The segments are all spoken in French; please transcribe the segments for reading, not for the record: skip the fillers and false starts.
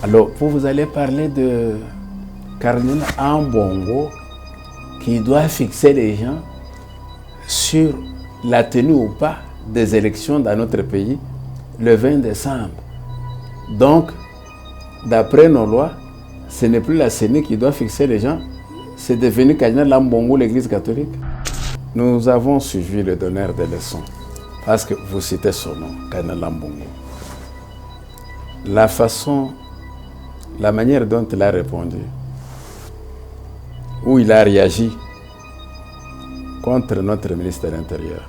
Alors, vous allez parler de Cardinal Ambongo qui doit fixer les gens sur la tenue ou pas des élections dans notre pays le 20 décembre. Donc, d'après nos lois, ce n'est plus la CENI qui doit fixer les gens, c'est devenu Cardinal Ambongo, l'Église catholique. Nous avons suivi le donneur des leçons, parce que vous citez son nom, Cardinal Ambongo. La manière dont il a répondu, où il a réagi contre notre ministre de l'Intérieur,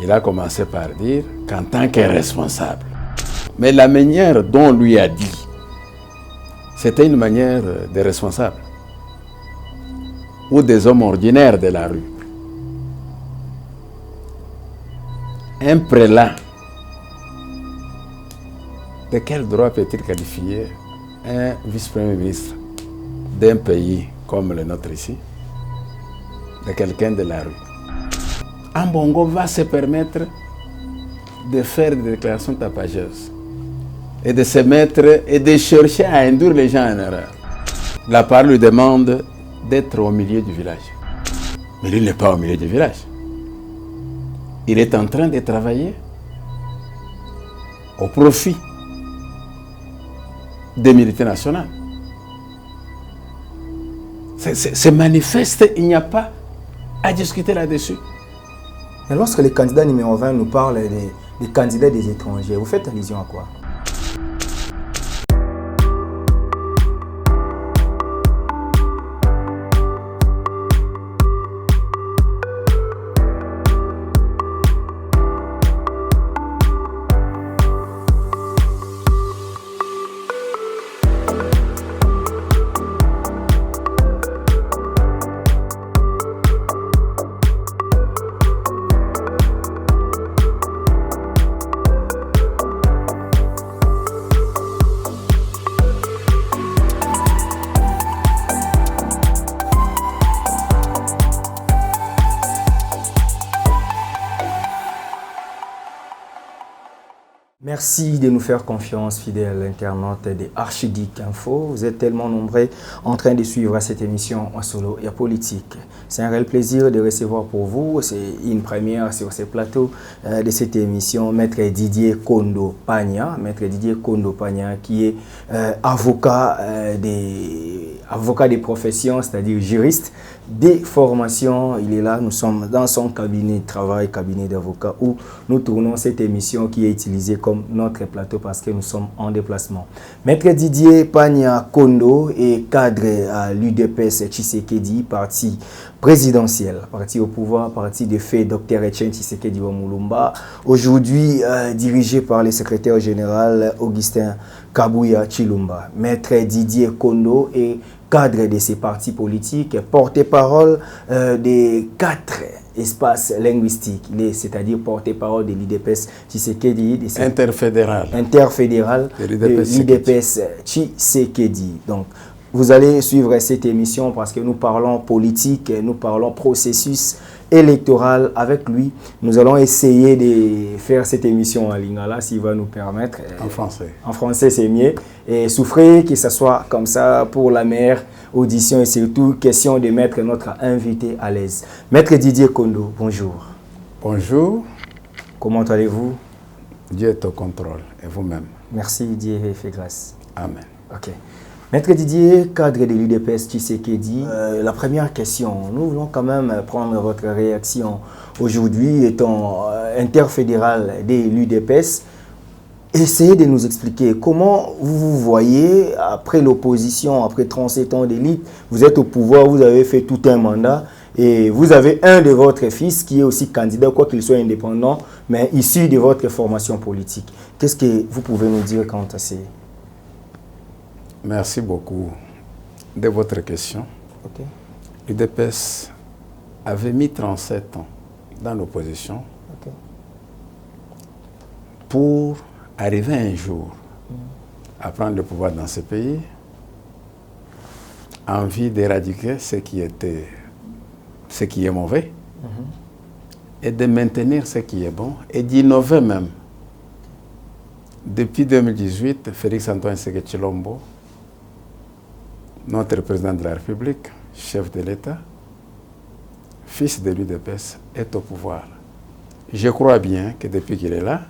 il a commencé par dire qu'en tant que responsable, mais la manière dont on lui a dit, c'était une manière de responsable ou des hommes ordinaires de la rue. Un prélat, de quel droit peut-il qualifier un vice-premier ministre d'un pays comme le nôtre ici, de quelqu'un de la rue? Ambongo va se permettre de faire des déclarations tapageuses et de se mettre et de chercher à induire les gens en erreur. La parole lui demande d'être au milieu du village. Mais lui n'est pas au milieu du village. Il est en train de travailler au profit des militaires nationaux. C'est manifeste, il n'y a pas à discuter là-dessus. Et lorsque le candidat numéro 20 nous parle des candidats des étrangers, vous faites allusion à quoi? Merci de nous faire confiance, fidèles internautes de Archigeek Info. Vous êtes tellement nombreux en train de suivre cette émission en solo et politique. C'est un réel plaisir de recevoir pour vous, c'est une première sur ce plateau de cette émission, Maître Didier Kondo Pagna. Maître Didier Kondo Pagna qui est avocat des professions, c'est-à-dire juriste, des formations. Il est là, nous sommes dans son cabinet de travail, cabinet d'avocat, où nous tournons cette émission qui est utilisée comme notre plateau parce que nous sommes en déplacement. Maître Didier Pagna Kondo est cadre à l'UDPS Tshisekedi, parti présidentiel, parti au pouvoir, parti de fait Dr Etienne Tshisekedi Wamulumba, aujourd'hui dirigé par le secrétaire général Augustin Kabuya Chilumba. Maître Didier Kondo est cadre de ces partis politiques, porte-parole des 4 espaces linguistiques, c'est-à-dire porte-parole de l'UDPS Tshisekedi, interfédéral de l'UDPS Tshisekedi. Donc, vous allez suivre cette émission parce que nous parlons politique, nous parlons processus électoral avec lui. Nous allons essayer de faire cette émission en lingala s'il va nous permettre. En français. En français, c'est mieux. Et souffrez que ce soit comme ça pour la meilleure audition et surtout question de mettre notre invité à l'aise. Maître Didier Kondo, bonjour. Bonjour. Comment allez-vous? Dieu est au contrôle et vous-même. Merci, Dieu fait grâce. Amen. Ok. Maître Didier, cadre de l'UDPS Tshisekedi, la première question, nous voulons quand même prendre votre réaction. Aujourd'hui, étant interfédéral de l'UDPS, essayez de nous expliquer comment vous voyez, après l'opposition, après 37 ans d'élite, vous êtes au pouvoir, vous avez fait tout un mandat, et vous avez un de votre fils qui est aussi candidat, quoi qu'il soit indépendant, mais issu de votre formation politique. Qu'est-ce que vous pouvez nous dire quant à ces... Merci beaucoup de votre question. Okay. L'UDPS avait mis 37 ans dans l'opposition pour arriver un jour à prendre le pouvoir dans ce pays, envie d'éradiquer ce qui est mauvais et de maintenir ce qui est bon et d'innover même Depuis 2018, Félix-Antoine Tshisekedi Tshilombo, notre président de la République, chef de l'État, fils de l'UDPS, est au pouvoir. Je crois bien que depuis qu'il est là,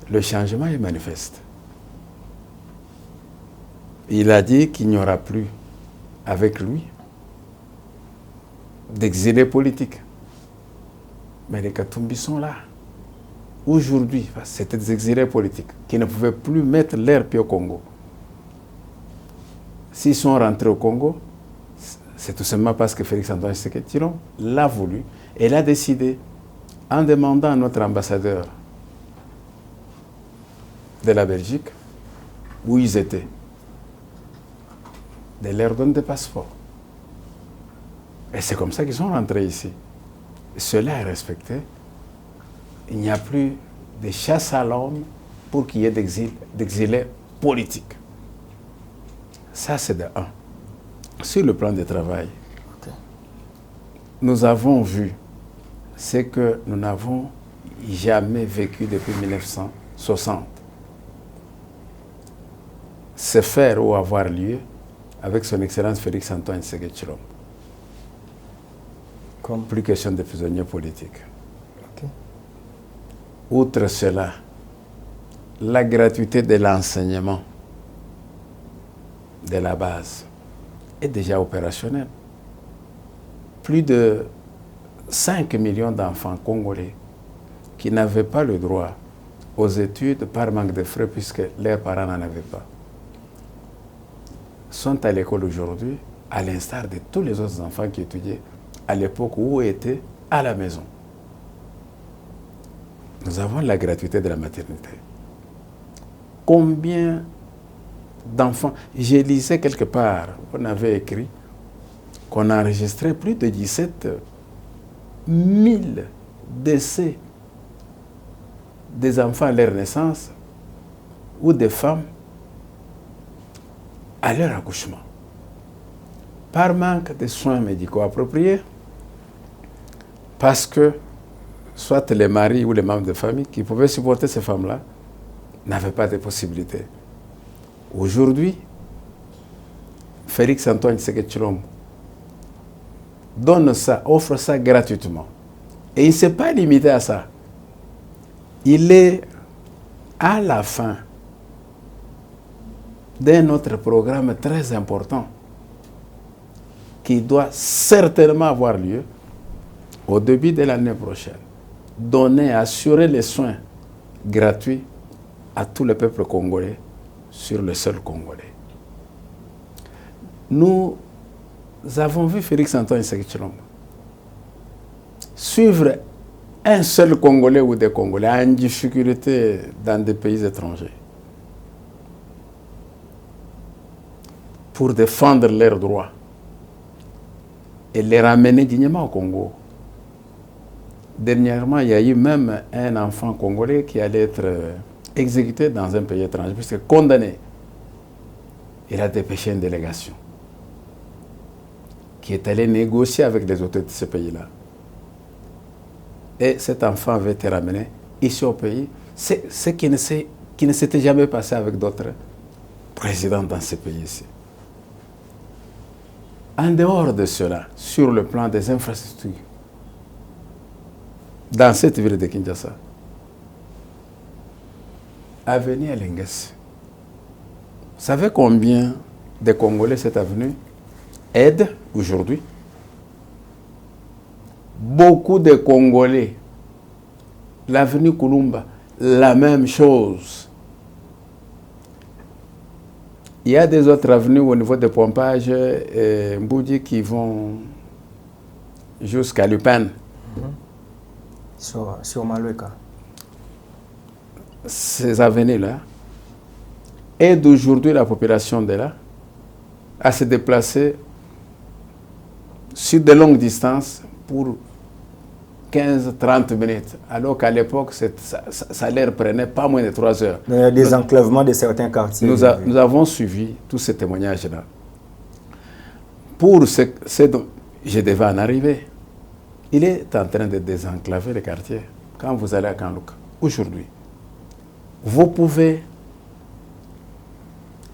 le changement est manifeste. Il a dit qu'il n'y aura plus avec lui d'exilés politiques. Mais les Katumbi sont là. Aujourd'hui, c'était des exilés politiques qui ne pouvaient plus mettre leur pied au Congo. S'ils sont rentrés au Congo, c'est tout simplement parce que Félix-Antoine Tshisekedi Tshilombo l'a voulu et l'a décidé en demandant à notre ambassadeur de la Belgique où ils étaient de leur donner des passeports. Et c'est comme ça qu'ils sont rentrés ici. Cela est respecté. Il n'y a plus de chasse à l'homme pour qu'il y ait d'exilés politiques. Ça, c'est de un. Sur le plan du travail, nous avons vu ce que nous n'avons jamais vécu depuis 1960. Se faire ou avoir lieu avec son Excellence Félix-Antoine Tshisekedi Tshilombo. Comme plus question de prisonniers politiques. Okay. Outre cela, la gratuité de l'enseignement de la base est déjà opérationnelle. Plus de 5 millions d'enfants congolais qui n'avaient pas le droit aux études par manque de frais puisque leurs parents n'en avaient pas, sont à l'école aujourd'hui, à l'instar de tous les autres enfants qui étudiaient à l'époque où étaient à la maison. Nous avons la gratuité de la maternité. Combien d'enfants, je lisais quelque part, on avait écrit qu'on a enregistré plus de 17 000 décès des enfants à leur naissance ou des femmes à leur accouchement. Par manque de soins médicaux appropriés, parce que soit les maris ou les membres de famille qui pouvaient supporter ces femmes-là n'avaient pas de possibilités. Aujourd'hui, Félix-Antoine Tshisekedi Tshilombo donne ça, offre ça gratuitement. Et il ne s'est pas limité à ça. Il est à la fin d'un autre programme très important qui doit certainement avoir lieu au début de l'année prochaine. Donner, assurer les soins gratuits à tout le peuple congolais sur le sol congolais. Nous avons vu Félix-Antoine Tshisekedi Tshilombo suivre un seul Congolais ou des Congolais en difficulté dans des pays étrangers pour défendre leurs droits et les ramener dignement au Congo. Dernièrement, il y a eu même un enfant congolais qui allait être exécuté dans un pays étranger, puisque condamné. Il a dépêché une délégation qui est allée négocier avec les autorités de ce pays-là. Et cet enfant avait été ramené ici au pays, ce qui ne s'était jamais passé avec d'autres présidents dans ce pays-ci. En dehors de cela, sur le plan des infrastructures, dans cette ville de Kinshasa, avenue Elenges, vous savez combien de Congolais cette avenue aide aujourd'hui? Beaucoup de Congolais. L'avenue Kulumba, la même chose. Il y a des autres avenues au niveau de pompage Mboudi qui vont jusqu'à Lupin. Sur Malueka. Ces avenues-là aident aujourd'hui la population de là à se déplacer sur de longues distances pour 15-30 minutes, alors qu'à l'époque, ça leur prenait pas moins de 3 heures. Il y a des enclavements de certains quartiers. Nous avons suivi tous ces témoignages-là. Pour ce dont je devais en arriver, il est en train de désenclaver les quartiers. Quand vous allez à Kanlouka, aujourd'hui, vous pouvez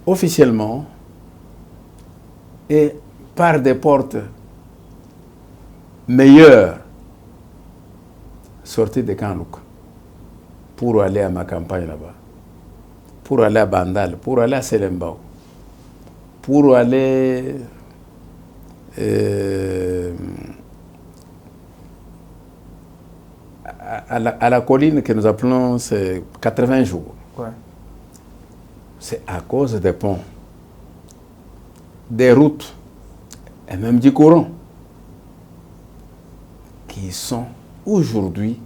officiellement et par des portes meilleures sortir de Kanlouk pour aller à ma campagne là-bas, pour aller à Bandal, pour aller à Selembao, pour aller à la colline que nous appelons 80 jours. Ouais. C'est à cause des ponts, des routes et même du courant qui sont aujourd'hui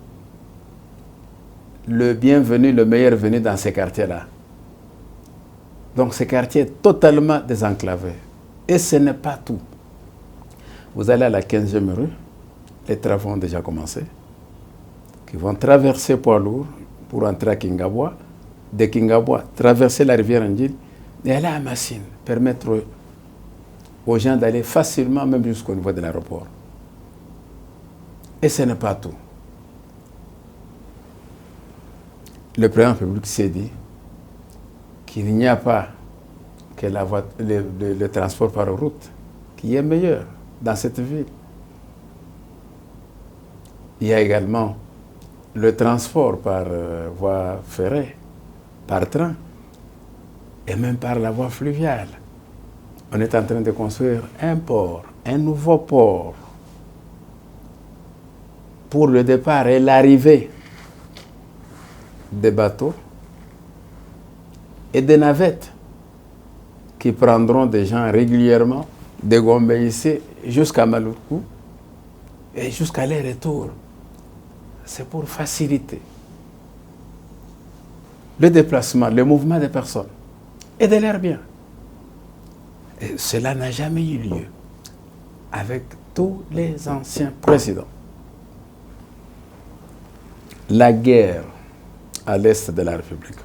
le bienvenu, le meilleur venu dans ces quartiers-là. Donc ces quartiers totalement désenclavés. Et ce n'est pas tout. Vous allez à la 15e rue, les travaux ont déjà commencé, qui vont traverser poids lourd pour entrer à Kingaboua, de Kingaboua, traverser la rivière Ndjil et aller à Massine, permettre aux gens d'aller facilement même jusqu'au niveau de l'aéroport. Et ce n'est pas tout. Le président public s'est dit qu'il n'y a pas que le transport par route qui est meilleur dans cette ville. Il y a également le transport par voie ferrée, par train et même par la voie fluviale. On est en train de construire un port, un nouveau port pour le départ et l'arrivée des bateaux et des navettes qui prendront des gens régulièrement de Gombe ici jusqu'à Maluku et jusqu'à leur retour. C'est pour faciliter le déplacement, le mouvement des personnes et de leurs biens. Et cela n'a jamais eu lieu avec tous les anciens présidents. La guerre à l'est de la République,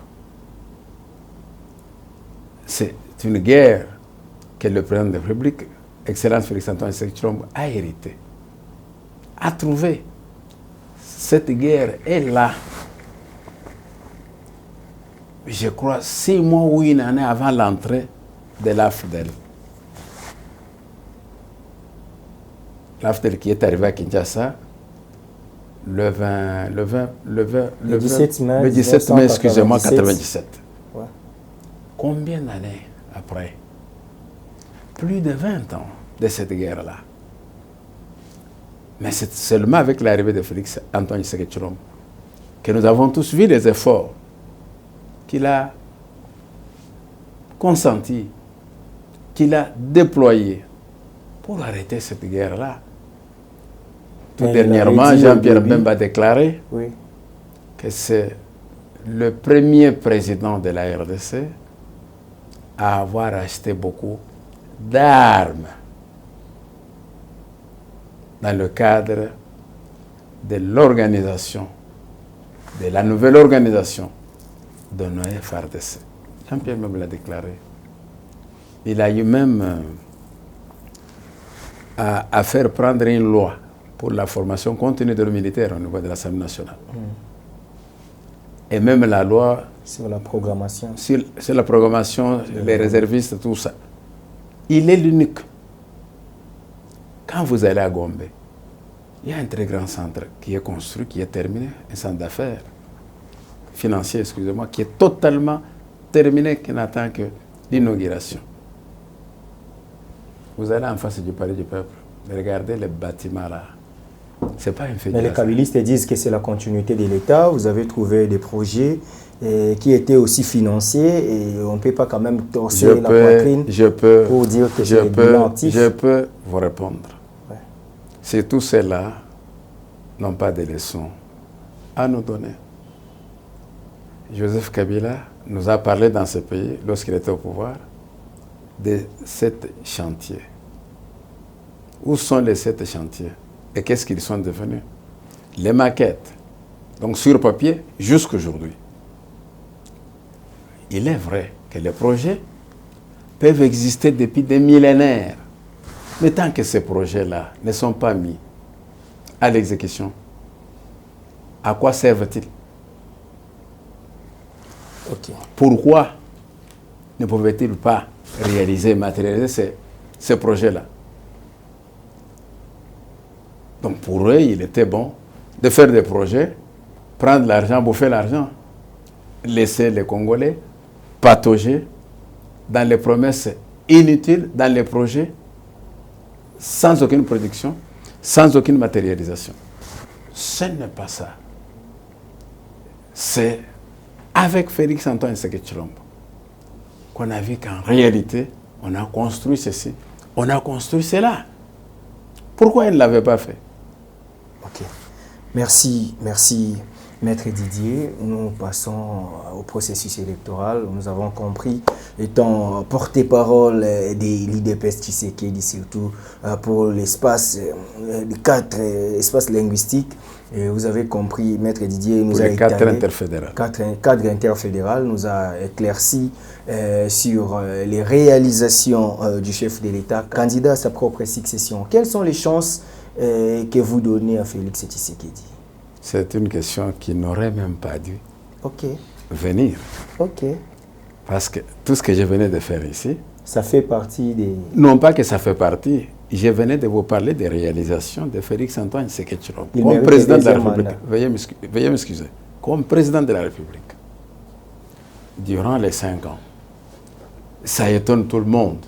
c'est une guerre que le président de la République, Excellence Félix-Antoine Tshisekedi Tshilombo, a héritée, a trouvé. Cette guerre est là. Je crois 6 mois ou une année avant l'entrée de l'AFDEL. L'AFDEL qui est arrivé à Kinshasa le 17 mai, excusez-moi, 97. Ouais. Combien d'années après? Plus de 20 ans de cette guerre-là. Mais c'est seulement avec l'arrivée de Félix Antoine Tshisekedi Tshilombo que nous avons tous vu les efforts qu'il a consentis, qu'il a déployés pour arrêter cette guerre-là. Tout dernièrement, Jean-Pierre Bemba a déclaré que c'est le premier président de la RDC à avoir acheté beaucoup d'armes dans le cadre de l'organisation, de la nouvelle organisation de nos FRDC. Jean-Pierre Bemba l'a déclaré. Il a eu même à faire prendre une loi pour la formation continue de militaires au niveau de l'Assemblée nationale. Et même la loi sur la programmation. Sur la programmation, les réservistes, tout ça. Il est l'unique. Quand vous allez à Gombe, il y a un très grand centre qui est construit, qui est terminé, un centre d'affaires financier, excusez-moi, qui est totalement terminé, qui n'attend que l'inauguration. Vous allez en face du palais du peuple, regardez les bâtiments là. C'est pas un fait. Mais les kabylistes disent que c'est la continuité de l'État. Vous avez trouvé des projets qui étaient aussi financiers et on ne peut pas quand même torser la poitrine pour dire que c'est bilantif. Je peux vous répondre. Ouais. Si tous ceux-là n'ont pas de leçons à nous donner. Joseph Kabila nous a parlé dans ce pays, lorsqu'il était au pouvoir, de 7 chantiers. Où sont les 7 chantiers? Et qu'est-ce qu'ils sont devenus? Les maquettes. Donc sur papier, jusqu'aujourd'hui. Il est vrai que les projets peuvent exister depuis des millénaires. Mais tant que ces projets-là ne sont pas mis à l'exécution, à quoi servent-ils? Ok. Pourquoi ne pouvait-il pas réaliser, matérialiser ces projets-là? Donc pour eux, il était bon de faire des projets, prendre l'argent, bouffer l'argent, laisser les Congolais patauger dans les promesses inutiles, dans les projets, sans aucune production, sans aucune matérialisation. Ce n'est pas ça. C'est avec Félix Antoine Tshisekedi Tshilombo qu'on a vu qu'en réalité, on a construit ceci, on a construit cela. Pourquoi il ne l'avait pas fait? Ok. Merci, Maître Didier. Nous passons au processus électoral. Nous avons compris, étant porte-parole des l'IDPS Tshisekedi, surtout pour l'espace, les 4 espaces linguistiques. Et vous avez compris, Maître Didier nous pour a les cadres interfédéraux. Cadre interfédéral nous a éclairci sur les réalisations du chef de l'État, candidat à sa propre succession. Quelles sont les chances que vous donnez à Félix Tshisekedi? C'est une question qui n'aurait même pas dû venir. Ok. Parce que tout ce que je venais de faire ici... Ça fait partie des... Non pas que ça fait partie. Je venais de vous parler des réalisations de Félix Antoine Tshisekedi Tshilombo. Comme président de la République. Veuillez m'excuser. Comme président de la République. Durant les 5 ans. Ça étonne tout le monde.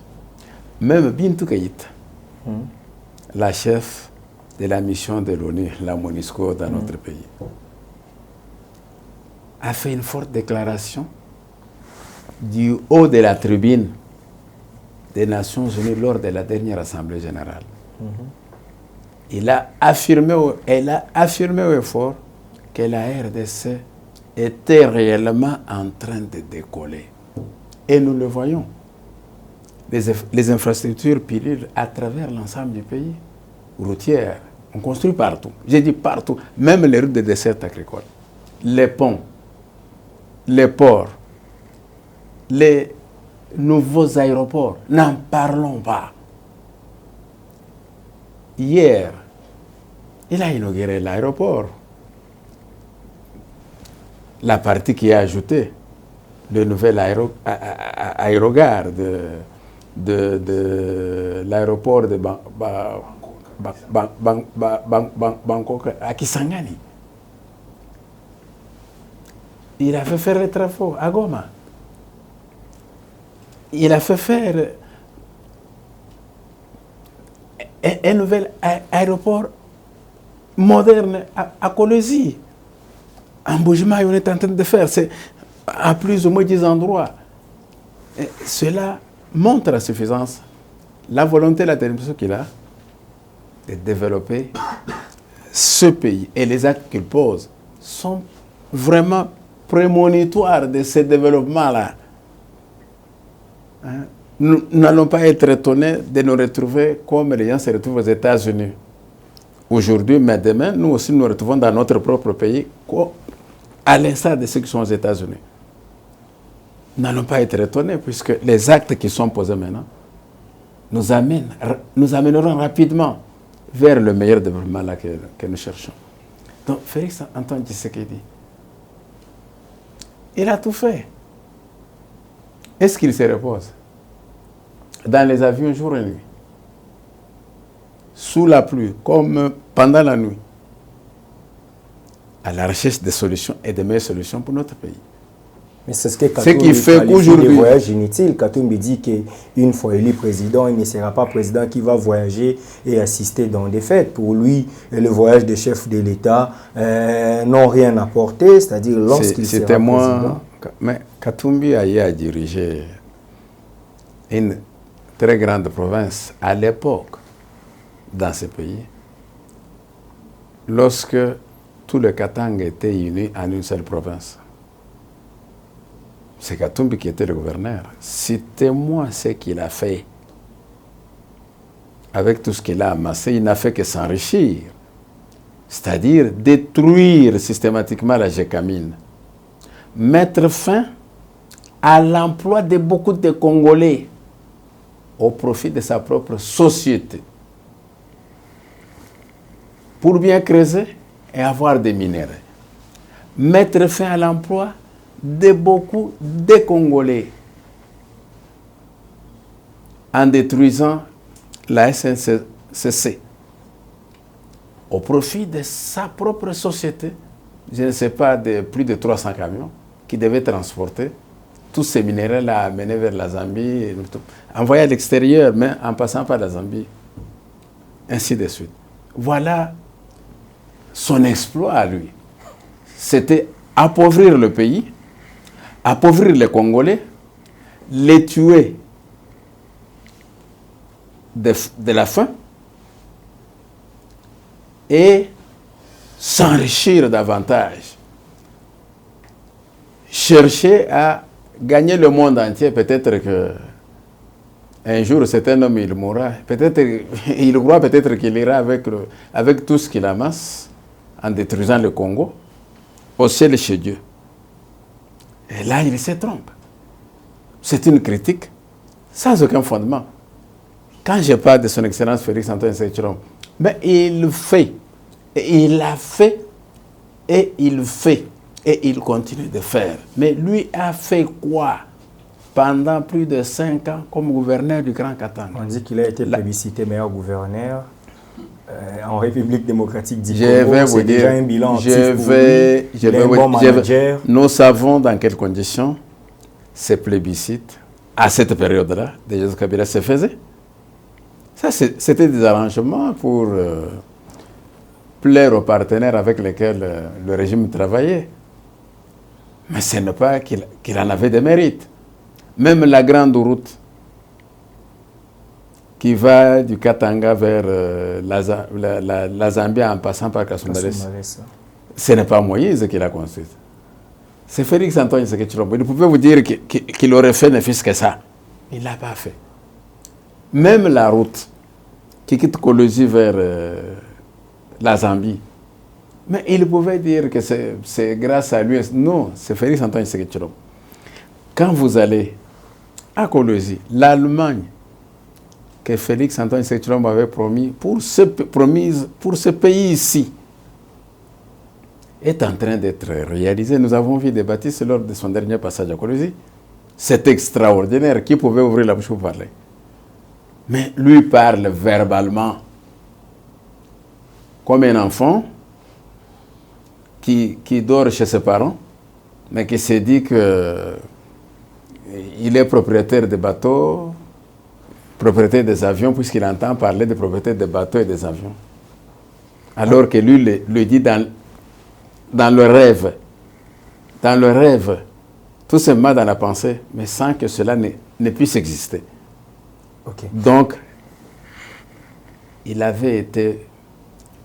Même Bintou Keïta, la chef de la mission de l'ONU, la MONUSCO dans notre pays, a fait une forte déclaration du haut de la tribune des Nations Unies lors de la dernière Assemblée générale. Elle a affirmé au effort que la RDC était réellement en train de décoller. Et nous le voyons. Les infrastructures pilules à travers l'ensemble du pays, routières, on construit partout. J'ai dit partout, même les routes de dessert agricole, les ponts, les ports, les nouveaux aéroports, n'en parlons pas. Hier, il a inauguré l'aéroport. La partie qui a ajouté le nouvel aérogare de l'aéroport de Bangkok à Kisangani. Il a fait faire les travaux à Goma. Il a fait faire un nouvel aéroport moderne à Kolwezi. En Bujimaï, on est en train de faire. C'est à plus ou moins 10 endroits. Et cela montre à suffisance la volonté, la détermination qu'il a de développer ce pays. Et les actes qu'il pose sont vraiment prémonitoires de ce développement-là. Hein? Nous n'allons pas être étonnés de nous retrouver comme les gens se retrouvent aux États-Unis. Aujourd'hui, mais demain, nous aussi nous retrouvons dans notre propre pays, à l'instar de ceux qui sont aux États-Unis. Nous n'allons pas être étonnés puisque les actes qui sont posés maintenant nous amèneront rapidement vers le meilleur développement là que nous cherchons. Donc, Félix Antoine Tshisekedi, il a tout fait. Est-ce qu'il se repose dans les avions jour et nuit, sous la pluie, comme pendant la nuit, à la recherche des solutions et des meilleures solutions pour notre pays? Mais c'est ce qui fait qu'aujourd'hui, le voyage inutile. Katumbi dit qu'une fois élu président, il ne sera pas président qui va voyager et assister dans des fêtes. Pour lui, le voyage des chefs de l'État n'ont rien apporté, c'est-à-dire lorsqu'il sera président. Mais Katumbi a dirigé une très grande province à l'époque dans ce pays, lorsque tout le Katanga était uni en une seule province. C'est Katumbi qui était le gouverneur. Citez-moi ce qu'il a fait. Avec tout ce qu'il a amassé, il n'a fait que s'enrichir. C'est-à-dire détruire systématiquement la Gécamine. Mettre fin à l'emploi de beaucoup de Congolais au profit de sa propre société. Pour bien creuser et avoir des minéraux. Mettre fin à l'emploi de beaucoup de Congolais en détruisant la SNCC au profit de sa propre société, je ne sais pas, de plus de 300 camions qui devaient transporter tous ces minéraux-là amenés vers la Zambie, envoyés à l'extérieur, mais en passant par la Zambie, ainsi de suite. Voilà son exploit à lui. C'était appauvrir le pays, appauvrir les Congolais, les tuer de la faim et s'enrichir davantage. Chercher à gagner le monde entier, peut-être que un jour c'est un homme, il mourra. Peut-être, il croit peut-être qu'il ira avec tout ce qu'il amasse en détruisant le Congo au ciel chez Dieu. Et là, il se trompe. C'est une critique sans aucun fondement. Quand je parle de son Excellence Félix Antoine Tshisekedi, mais il fait, et il a fait, et il fait, et il continue de faire. Mais lui a fait quoi pendant plus de 5 ans comme gouverneur du Grand Katanga? On dit qu'il a été plébiscité meilleur gouverneur en République démocratique du Congo. C'est déjà un bilan nous savons dans quelles conditions ces plébiscites, à cette période-là, de Joseph Kabila se faisaient. Ça, c'était des arrangements pour plaire aux partenaires avec lesquels le régime travaillait. Mais ce n'est pas qu'il en avait des mérites. Même la grande route qui va du Katanga vers la Zambie en passant par Kasumbalès, ce n'est pas Moïse qui l'a construite. C'est Félix Antoine Tshisekedi Tshilombo. Il pouvait vous dire qu'il aurait fait ne fût-ce que ça. Il ne l'a pas fait. Même la route qui quitte Kolwezi vers la Zambie, mais il pouvait dire que c'est grâce à lui. Non, c'est Félix Antoine Tshisekedi Tshilombo. Quand vous allez à Kolwezi, l'Allemagne que Félix Antoine Tshisekedi Tshilombo avait promis pour ce pays ici est en train d'être réalisé. Nous avons vu des bâtisses lors de son dernier passage à Kolwezi. C'est extraordinaire. Qui pouvait ouvrir la bouche pour parler? Mais lui parle verbalement comme un enfant qui dort chez ses parents, mais qui se dit qu'il est propriétaire de bateaux, propriétaire des avions, puisqu'il entend parler de propriétaire des bateaux et des avions. Alors que lui le dit dans le rêve. Dans le rêve. Tout simplement dans la pensée, mais sans que cela ne puisse exister. Okay. Donc, il avait été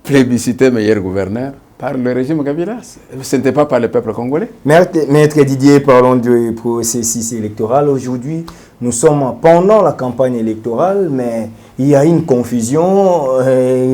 plébiscité meilleur gouverneur par le régime Kabila. Ce n'était pas par le peuple congolais. Maître Didier, parlons du processus électoral. Aujourd'hui, nous sommes pendant la campagne électorale, mais il y a une confusion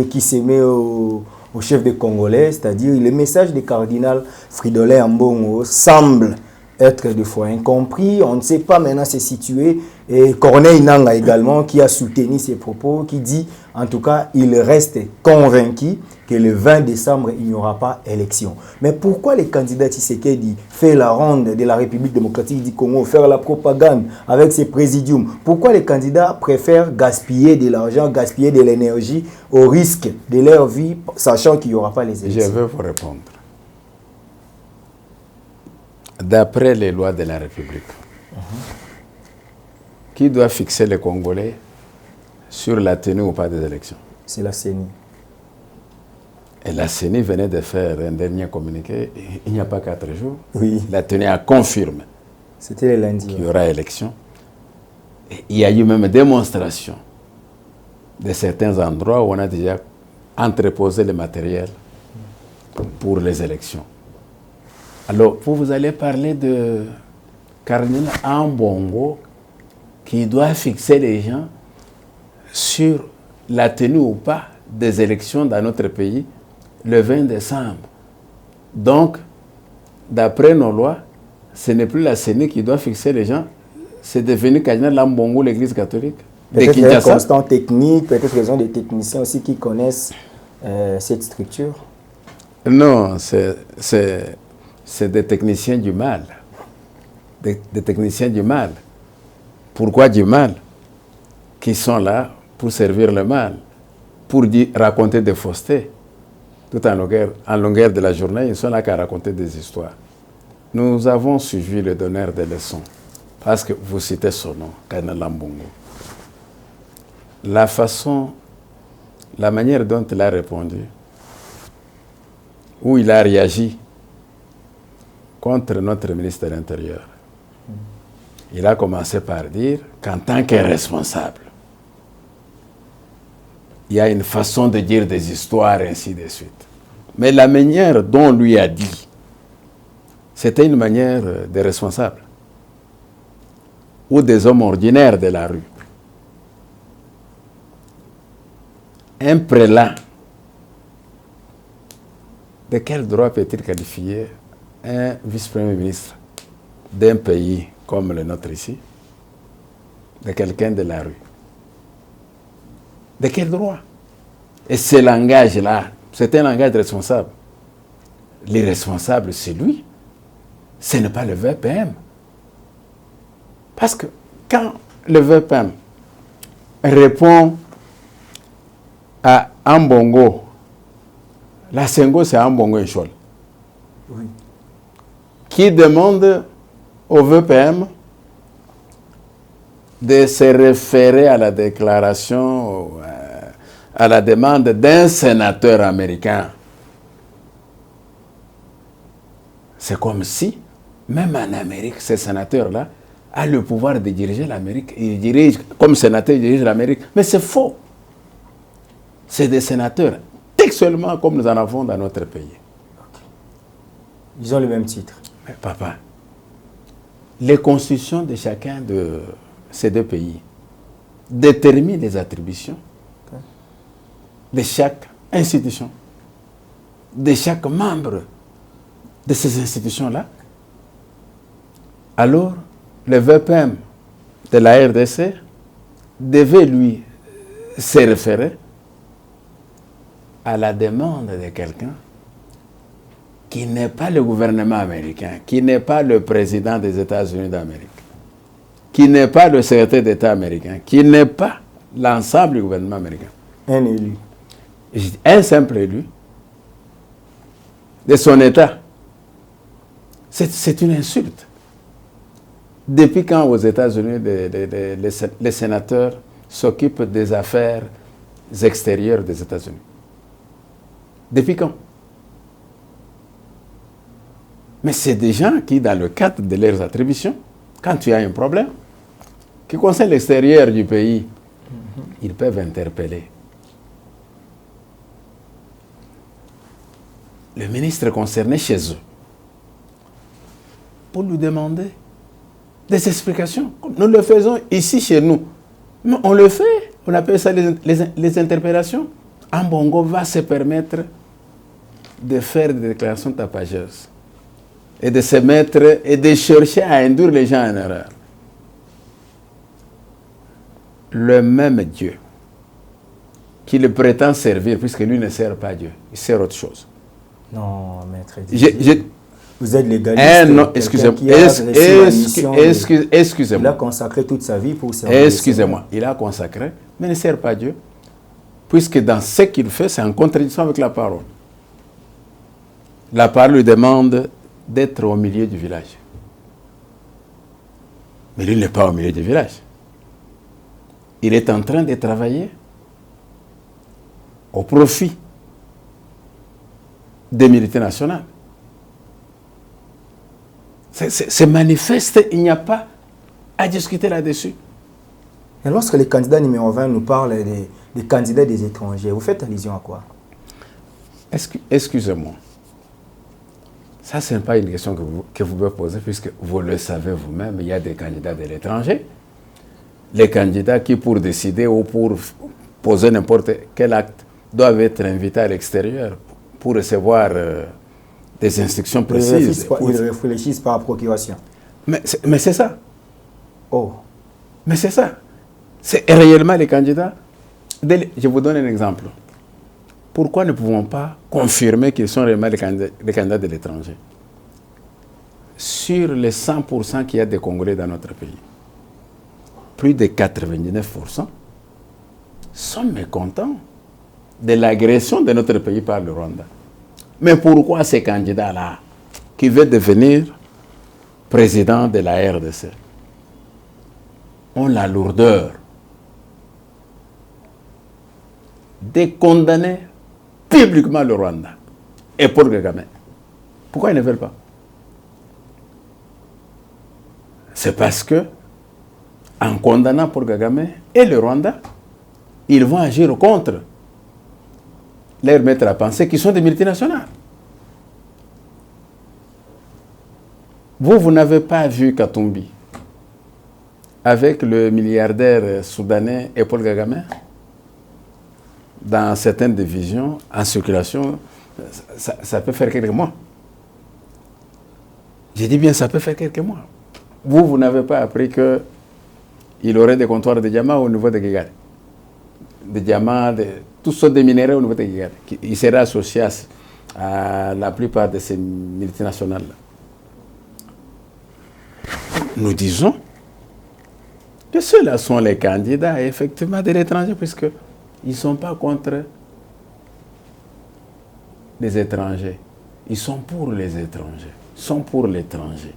qui se met au chef des Congolais, c'est-à-dire le message du cardinal Fridolin Ambongo semble être des fois incompris. On ne sait pas maintenant se situer. Et Corneille Nangaa également, qui a soutenu ses propos, qui dit, en tout cas, il reste convaincu que le 20 décembre, il n'y aura pas élection. Mais pourquoi les candidats Tshisekedi fait la ronde de la République démocratique du Congo, faire la propagande avec ses présidiums? Pourquoi les candidats préfèrent gaspiller de l'argent, gaspiller de l'énergie au risque de leur vie, sachant qu'il n'y aura pas les élections? Je vais vous répondre. D'après les lois de la République, qui doit fixer les Congolais sur la tenue ou pas des élections? C'est la CENI. Et la CENI venait de faire un dernier communiqué, il n'y a pas 4 jours. Oui. La CENI a confirmé C'était le lundi. Qu'il y aura élection. Et il y a eu même démonstration de certains endroits où on a déjà entreposé le matériel pour les élections. Alors, vous allez parler de cardinal Ambongo qui doit fixer les gens sur la tenue ou pas des élections dans notre pays le 20 décembre. Donc, d'après nos lois, ce n'est plus la CENI qui doit fixer les gens, c'est devenu cardinal Ambongo, l'Église catholique. Peut-être qu'il y a un constant technique, peut-être qu'ils ont des techniciens aussi qui connaissent cette structure. Non, c'est des techniciens du mal. des techniciens du mal. Pourquoi du mal? Qui sont là pour servir le mal, pour raconter des faussetés. Tout en longueur de la journée, ils sont là qu'à raconter des histoires. Nous avons suivi le donneur des leçons, parce que vous citez son nom, Kardinal Ambongo. La manière dont il a répondu, où il a réagi contre notre ministre de l'Intérieur, il a commencé par dire qu'en tant que responsable, il y a une façon de dire des histoires, ainsi de suite. Mais la manière dont lui a dit, c'était une manière des responsables ou des hommes ordinaires de la rue. Un prélat, de quel droit peut-il qualifier un vice-premier ministre d'un pays comme le nôtre ici, de quelqu'un de la rue? De quel droit? Et ce langage-là, c'est un langage responsable. L'irresponsable, c'est lui. Ce n'est pas le VPM. Parce que quand le VPM répond à Ambongo, la Sengo, c'est Ambongo et Chol, oui, qui demande au VPM de se référer à la déclaration, à la demande d'un sénateur américain. C'est comme si, même en Amérique, ces sénateurs-là a le pouvoir de diriger l'Amérique. Il dirige, comme sénateur, il dirige l'Amérique. Mais c'est faux. C'est des sénateurs, textuellement comme nous en avons dans notre pays. Okay. Ils ont le même titre. Mais papa, les constitutions de chacun de ces deux pays déterminent les attributions de chaque institution, de chaque membre de ces institutions-là. Alors, le VPM de la RDC devait, lui, se référer à la demande de quelqu'un qui n'est pas le gouvernement américain, qui n'est pas le président des États-Unis d'Amérique, qui n'est pas le secrétaire d'État américain, qui n'est pas l'ensemble du gouvernement américain. Un élu. Un simple élu de son État. C'est une insulte. Depuis quand aux États-Unis, les sénateurs s'occupent des affaires extérieures des États-Unis? Depuis quand? Mais c'est des gens qui, dans le cadre de leurs attributions, quand tu as un problème qui concerne l'extérieur du pays, ils peuvent interpeller le ministre concerné chez eux pour lui demander des explications. Nous le faisons ici chez nous. Mais on le fait. On appelle ça les interpellations. Ambongo va se permettre de faire des déclarations tapageuses et de se mettre et de chercher à induire les gens en erreur. Le même Dieu qui le prétend servir, puisque lui ne sert pas Dieu, il sert autre chose. Non, maître Didier, vous êtes légaliste. Non, excusez-moi. Il a consacré toute sa vie pour servir. Excusez-moi, il a consacré, mais ne sert pas Dieu, puisque dans ce qu'il fait, c'est en contradiction avec la parole. La parole lui demande d'être au milieu du village. Mais lui n'est pas au milieu du village. Il est en train de travailler au profit des militaires nationaux. C'est manifeste, il n'y a pas à discuter là-dessus. Et lorsque le candidat numéro 20 nous parle des candidats des étrangers, vous faites allusion à quoi? Excusez-moi. Ça, ce n'est pas une question que vous pouvez poser, puisque vous le savez vous-même, il y a des candidats de l'étranger. Les candidats qui, pour décider ou pour poser n'importe quel acte, doivent être invités à l'extérieur pour recevoir des instructions précises. Ils réfléchissent par procuration. Mais c'est ça. Oh. Mais c'est ça. C'est réellement les candidats. Je vous donne un exemple. Pourquoi ne pouvons pas confirmer qu'ils sont réellement les candidats de l'étranger? sur les 100% qu'il y a des Congolais dans notre pays, plus de 99% sont mécontents de l'agression de notre pays par le Rwanda. Mais pourquoi ces candidats-là, qui veulent devenir président de la RDC, ont la lourdeur de condamner publiquement le Rwanda et Paul Kagame? Pourquoi ils ne veulent pas? C'est parce que, en condamnant Paul Kagame et le Rwanda, ils vont agir contre leurs maîtres à penser qui sont des multinationales. Vous n'avez pas vu Katumbi avec le milliardaire soudanais et Paul Kagame dans certaines divisions en circulation? Ça peut faire quelques mois. J'ai dit bien, ça peut faire quelques mois. Vous n'avez pas appris qu'il aurait des comptoirs de diamants au niveau de Kigali. Des diamants, toutes sortes de minéraux au niveau de Kigali. Il serait associé à la plupart de ces multinationales-là. Nous disons que ceux-là sont les candidats, effectivement, de l'étranger, puisqu'ils ne sont pas contre les étrangers. Ils sont pour les étrangers. Ils sont pour l'étranger.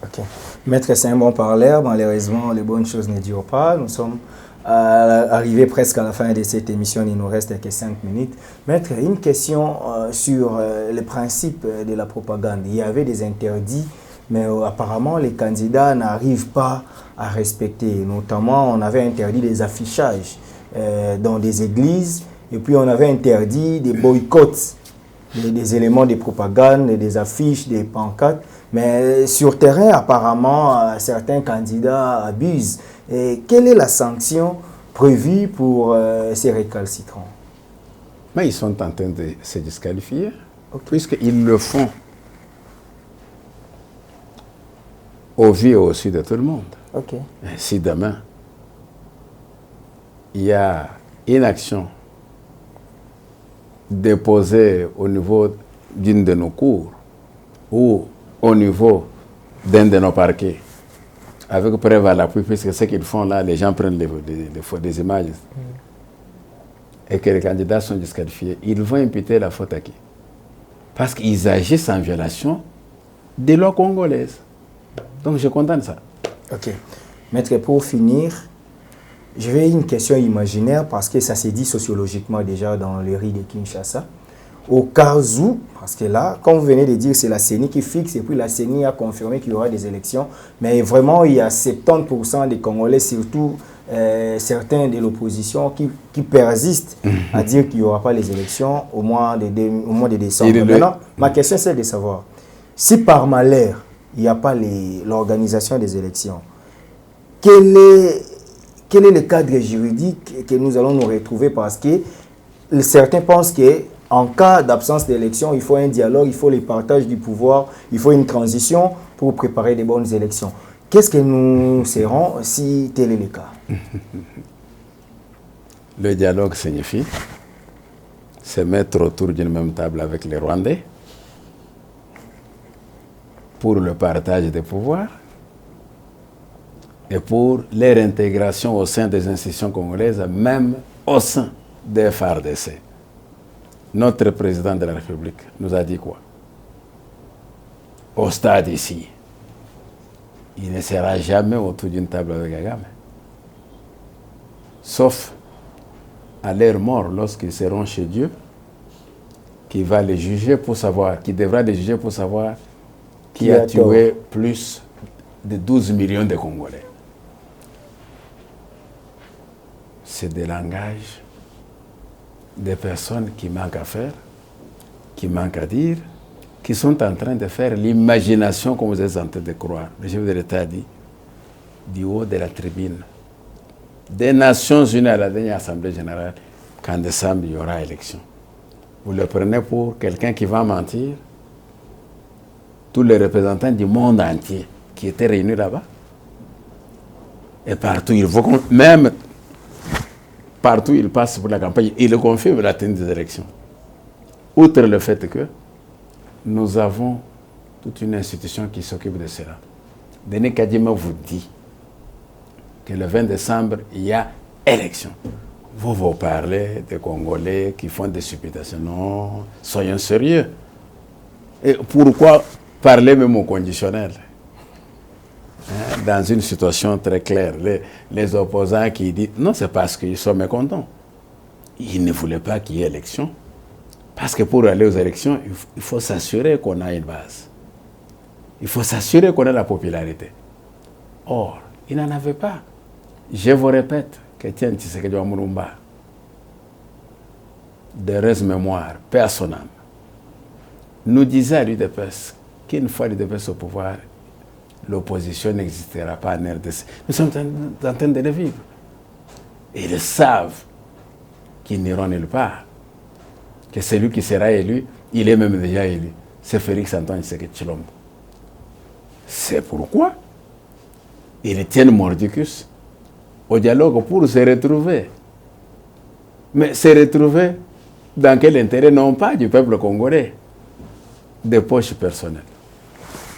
Ok. Maître, c'est un bon parleur. Malheureusement, les bonnes choses ne durent pas. Nous sommes arrivés presque à la fin de cette émission. Il nous reste que 5 minutes. Maître, une question sur le principe de la propagande. Il y avait des interdits, mais apparemment, les candidats n'arrivent pas à respecter. Notamment, on avait interdit des affichages dans des églises, et puis on avait interdit des boycotts, des éléments de propagande, des affiches, des pancartes. Mais sur terrain, apparemment, certains candidats abusent. Et quelle est la sanction prévue pour ces récalcitrants? Mais ils sont en train de se disqualifier, puisqu'ils le font au vu et au su de tout le monde. Okay. Si demain, il y a une action déposée au niveau d'une de nos cours ou au niveau d'un de nos parquets, avec preuve à l'appui, puisque ce qu'ils font là, les gens prennent des images, et que les candidats sont disqualifiés, ils vont imputer la faute à qui? Parce qu'ils agissent en violation des lois congolaises. Donc je condamne ça. Ok. Maître, pour finir, je vais une question imaginaire parce que ça s'est dit sociologiquement déjà dans les rues de Kinshasa. Au cas où, parce que là, comme vous venez de dire, c'est la CENI qui fixe et puis la CENI a confirmé qu'il y aura des élections. Mais vraiment, il y a 70% des Congolais, surtout certains de l'opposition, qui persistent à dire qu'il n'y aura pas les élections au mois de décembre. Maintenant, ma question c'est de savoir, si par malheur, il n'y a pas l'organisation des élections, quel est le cadre juridique que nous allons nous retrouver? Parce que certains pensent qu'en cas d'absence d'élection, il faut un dialogue, il faut le partage du pouvoir, il faut une transition pour préparer de bonnes élections. Qu'est-ce que nous serons si tel est le cas? Le dialogue signifie se mettre autour d'une même table avec les Rwandais pour le partage des pouvoirs et pour leur intégration au sein des institutions congolaises, même au sein des FARDC. Notre président de la République nous a dit quoi? Au stade ici, il ne sera jamais autour d'une table avec Kagame. Sauf à leur mort, lorsqu'ils seront chez Dieu, qui va les juger pour savoir, qui devra les juger pour savoir qui a tué plus de 12 millions de Congolais. C'est des langages des personnes qui manquent à faire, qui manquent à dire, qui sont en train de faire l'imagination comme vous êtes en train de croire. Le chef de l'État a dit, du haut de la tribune des Nations Unies à la dernière Assemblée Générale, qu'en décembre, il y aura élection. Vous le prenez pour quelqu'un qui va mentir? Tous les représentants du monde entier qui étaient réunis là-bas. Et partout, même partout où ils passent pour la campagne, ils confirment la tenue des élections. Outre le fait que nous avons toute une institution qui s'occupe de cela. Denis Kadima vous dit que le 20 décembre, il y a élection. Vous parlez des Congolais qui font des supputations. Non, soyons sérieux. Et pourquoi parler même au conditionnel? Dans une situation très claire, les opposants qui disent non, c'est parce qu'ils sont mécontents. Ils ne voulaient pas qu'il y ait élection. Parce que pour aller aux élections, il faut s'assurer qu'on a une base. Il faut s'assurer qu'on a la popularité. Or, ils n'en avaient pas. Je vous répète, Etienne Tshisekedi Mulumba, d'heureuse mémoire, paix à son âme, nous disait à l'UDPS qu'une fois l'UDPS au pouvoir, l'opposition n'existera pas en RDC. Nous sommes en train de le vivre. Et ils savent qu'ils n'iront nulle part. Que celui qui sera élu, il est même déjà élu. C'est Félix Antoine Tshisekedi Tshilombo. C'est pourquoi ils tiennent mordicus au dialogue pour se retrouver. Mais se retrouver dans quel intérêt? Non pas du peuple congolais, des poches personnelles.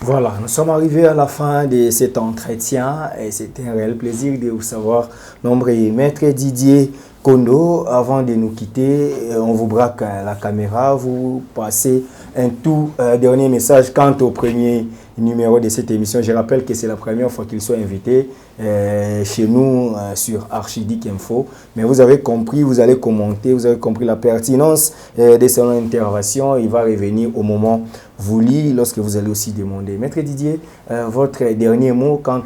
Voilà, nous sommes arrivés à la fin de cet entretien et c'était un réel plaisir de vous savoir nombreux. Maître Didier Kondo, avant de nous quitter, on vous braque la caméra, vous passez un tout dernier message quant au premier numéro de cette émission. Je rappelle que c'est la première fois qu'il soit invité chez nous sur Archidic Info. Mais vous avez compris, vous allez commenter, vous avez compris la pertinence de son intervention. Il va revenir au moment voulu lorsque vous allez aussi demander. Maître Didier, votre dernier mot quant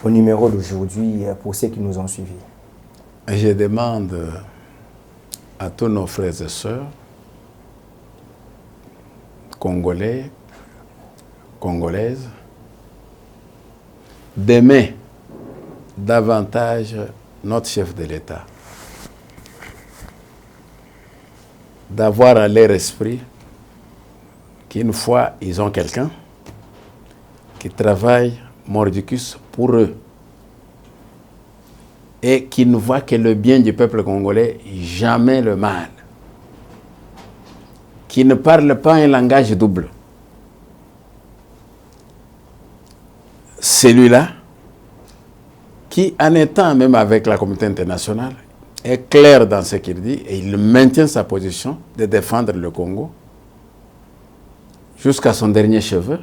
au numéro d'aujourd'hui pour ceux qui nous ont suivis. Je demande à tous nos frères et sœurs, congolais, congolaises, d'aimer davantage notre chef de l'État, d'avoir à leur esprit qu'une fois ils ont quelqu'un qui travaille mordicus pour eux et qui ne voit que le bien du peuple congolais, jamais le mal, qui ne parle pas un langage double. Celui-là, qui en étant même avec la communauté internationale, est clair dans ce qu'il dit et il maintient sa position de défendre le Congo jusqu'à son dernier cheveu,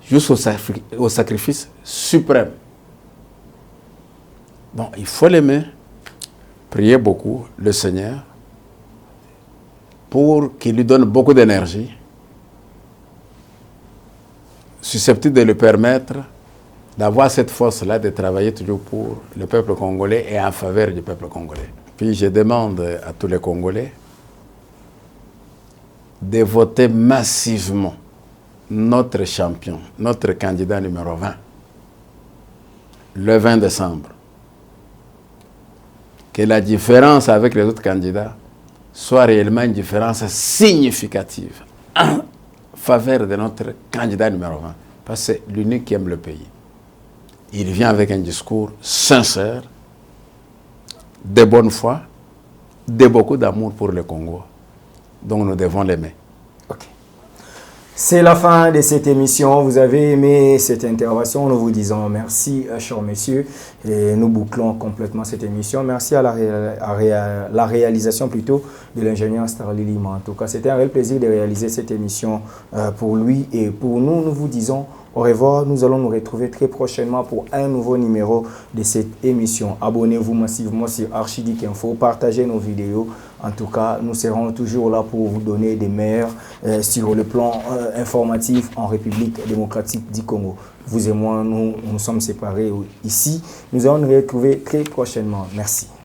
jusqu'au sacrifice suprême. Bon, il faut l'aimer, prier beaucoup le Seigneur pour qu'il lui donne beaucoup d'énergie, susceptible de lui permettre d'avoir cette force-là de travailler toujours pour le peuple congolais et en faveur du peuple congolais. Puis je demande à tous les Congolais de voter massivement notre champion, notre candidat numéro 20, le 20 décembre. Que la différence avec les autres candidats soit réellement une différence significative en faveur de notre candidat numéro 20. Parce que c'est l'unique qui aime le pays. Il vient avec un discours sincère, de bonne foi, de beaucoup d'amour pour le Congo. Donc nous devons l'aimer. Okay. C'est la fin de cette émission. Vous avez aimé cette intervention. Nous vous disons merci, chers messieurs. Et nous bouclons complètement cette émission. Merci à la réalisation plutôt de l'ingénieur Starly Lima. En tout cas, c'était un réel plaisir de réaliser cette émission pour lui et pour nous. Nous vous disons au revoir. Nous allons nous retrouver très prochainement pour un nouveau numéro de cette émission. Abonnez-vous massivement sur Archidic Info. Partagez nos vidéos. En tout cas, nous serons toujours là pour vous donner des meilleurs sur le plan informatif en République démocratique du Congo. Vous et moi, nous sommes séparés ici. Nous allons nous retrouver très prochainement. Merci.